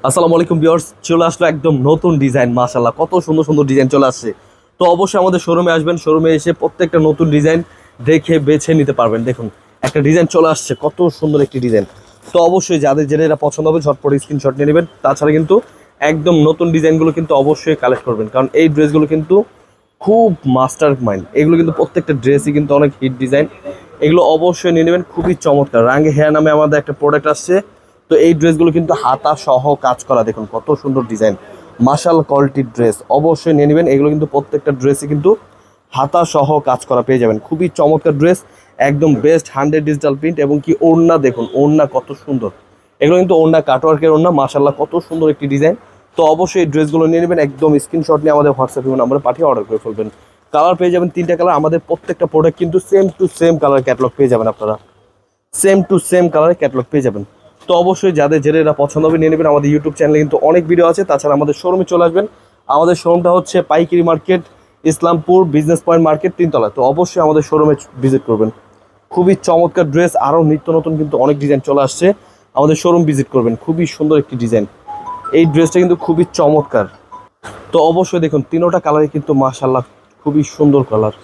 আসসালামু আলাইকুম ভিউয়ার্স, চলে আসলো একদম নতুন ডিজাইন। মাশাআল্লাহ, কত সুন্দর সুন্দর ডিজাইন চলে আসছে। তো অবশ্যই আমাদের শোরুমে আসবেন, শোরুমে এসে প্রত্যেকটা নতুন ডিজাইন দেখে বেছে নিতে পারবেন। দেখুন একটা ডিজাইন চলে আসছে, কত সুন্দর একটি ডিজাইন। তো অবশ্যই যাদের যেটা এটা পছন্দ হবে ঝটপট স্ক্রিনশট নিয়ে নেবেন। তাছাড়া কিন্তু একদম নতুন ডিজাইনগুলো কিন্তু অবশ্যই কালেক্ট করবেন, কারণ এই ড্রেসগুলো কিন্তু খুব মাস্টার মাইন্ড। এগুলো কিন্তু প্রত্যেকটা ড্রেসই কিন্তু অনেক হিট ডিজাইন। এগুলো অবশ্যই নিয়ে নেবেন, খুবই চমৎকার। রাঙ্গে হেয়ার নামে আমাদের একটা প্রোডাক্ট আসছে। তো এই ড্রেসগুলো কিন্তু হাতা সহ কাজ করা, দেখুন কত সুন্দর ডিজাইন, মাশাল কোয়ালিটির ড্রেস। অবশ্যই নিয়ে নেবেন, এগুলো কিন্তু প্রত্যেকটা ড্রেসই কিন্তু হাতা সহ কাজ করা পেয়ে যাবেন। খুবই চমৎকার ড্রেস, একদম বেস্ট 100 ডিজিটাল প্রিন্ট। এবং কি ওড়না, দেখুন ওড়না কত সুন্দর। এগুলো কিন্তু ওড়না কাটওয়ার্কের ওড়না, মাশাল্লাহ কত সুন্দর একটি ডিজাইন। তো অবশ্যই এই ড্রেসগুলো নিয়ে নেবেন, একদম স্ক্রিনশট নিয়ে আমাদের হোয়াটসঅ্যাপে নাম্বারে পাঠিয়ে অর্ডার করে ফেলবেন। কালার পেয়ে যাবেন 3টা কালার। আমাদের প্রত্যেকটা প্রোডাক্ট কিন্তু same to same colour catalogue পেয়ে যাবেন, আপনারা সেম টু সেম কালারের ক্যাটালগ পেয়ে যাবেন। তো অবশ্যই যাদের যেটা এটা পছন্দ হবে নিয়ে নেবেন। আমাদের ইউটিউব চ্যানেলে কিন্তু অনেক ভিডিও আছে। তাছাড়া আমাদের শোরুমে চলে আসবেন। আমাদের শোরুমটা হচ্ছে পাইকারি market, Islampur business point market, 3তলা। তো অবশ্যই আমাদের শোরুমে ভিজিট করবেন। খুবই চমৎকার ড্রেস, আরও নিত্য নতুন কিন্তু অনেক ডিজাইন চলে আসছে। আমাদের শোরুম ভিজিট করবেন, খুবই সুন্দর একটি ডিজাইন। এই ড্রেসটা কিন্তু খুবই চমৎকার। তো অবশ্যই দেখুন 3টা কালারই কিন্তু মাশাআল্লাহ খুবই সুন্দর কালার।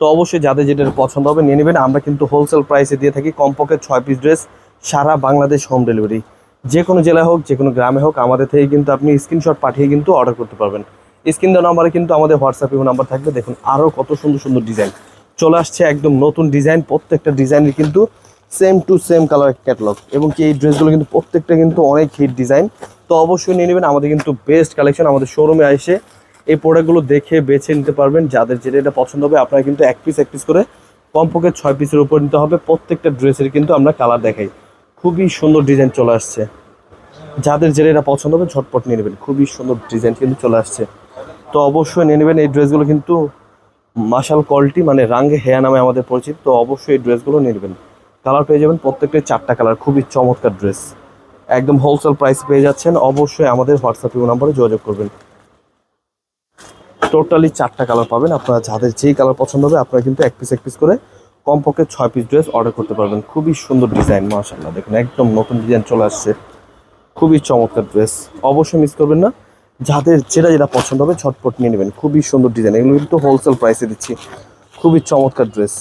তো অবশ্যই যাদের যেটা পছন্দ হবে নিয়ে নেবেন। আমরা কিন্তু হোলসেল প্রাইসে দিয়ে থাকি, কমপক্ষে 6 পিস ড্রেস, সারা বাংলাদেশ হোম ডেলিভারি। যে কোনো জেলায় হোক, যে কোনো গ্রামে হোক, আমাদের থেকে কিন্তু আপনি স্ক্রিনশট পাঠিয়ে কিন্তু অর্ডার করতে পারবেন। স্ক্রিন দেওয়া নাম্বারে কিন্তু আমাদের হোয়াটসঅ্যাপে নাম্বার থাকবে। দেখুন আরও কত সুন্দর সুন্দর ডিজাইন চলে আসছে, একদম নতুন ডিজাইন। প্রত্যেকটা ডিজাইনের কিন্তু same to same colour catalogue. এবং কি এই ড্রেসগুলো কিন্তু প্রত্যেকটা কিন্তু অনেক হিট ডিজাইন। তো অবশ্যই নিয়ে নেবেন। আমাদের কিন্তু বেস্ট কালেকশন। আমাদের শোরুমে এসে এই প্রোডাক্টগুলো দেখে বেছে নিতে পারবেন। যাদের যেটা এটা পছন্দ হবে আপনারা কিন্তু এক পিস করে কমপক্ষে 6 পিসের উপর নিতে হবে। প্রত্যেকটা ড্রেসের কিন্তু আমরা কালার দেখাই, খুবই সুন্দর ডিজাইন চলে আসছে। যাদের যেটা এটা পছন্দ হবে ঝটপট নিয়ে নেবেন, খুবই সুন্দর ডিজাইন কিন্তু চলে আসছে। তো অবশ্যই নিয়ে নেবেন। এই ড্রেসগুলো কিন্তু মাশাল কোয়ালিটি, মানে রাঙ্গে হেয়া নামে আমাদের পরিচিত। তো অবশ্যই এই ড্রেসগুলো নিয়ে নেবেন। কালার পেয়ে যাবেন প্রত্যেকটাই 4টা কালার, খুবই চমৎকার ড্রেস। একদম হোলসেল প্রাইস পেয়ে যাচ্ছেন। অবশ্যই আমাদের হোয়াটসঅ্যাপে নাম্বারে যোগাযোগ করবেন। টোটালি 4টা কালার পাবেন। আপনারা যাদের যেই কালার পছন্দ হবে আপনারা কিন্তু এক পিস করে কমপক্ষে 6 পিস ড্রেস অর্ডার করতে পারবেন। খুবই সুন্দর ডিজাইন, মাশাআল্লাহ দেখুন একদম নতুন ডিজাইন চলে আসছে, খুবই চমৎকার ড্রেস। অবশ্যই মিস করবেন না। যাদের যেটা পছন্দ হবে ঝটপট নিয়ে নেবেন, খুবই সুন্দর ডিজাইন। এগুলো কিন্তু হোলসেল প্রাইসে দিচ্ছি, খুবই চমৎকার ড্রেস।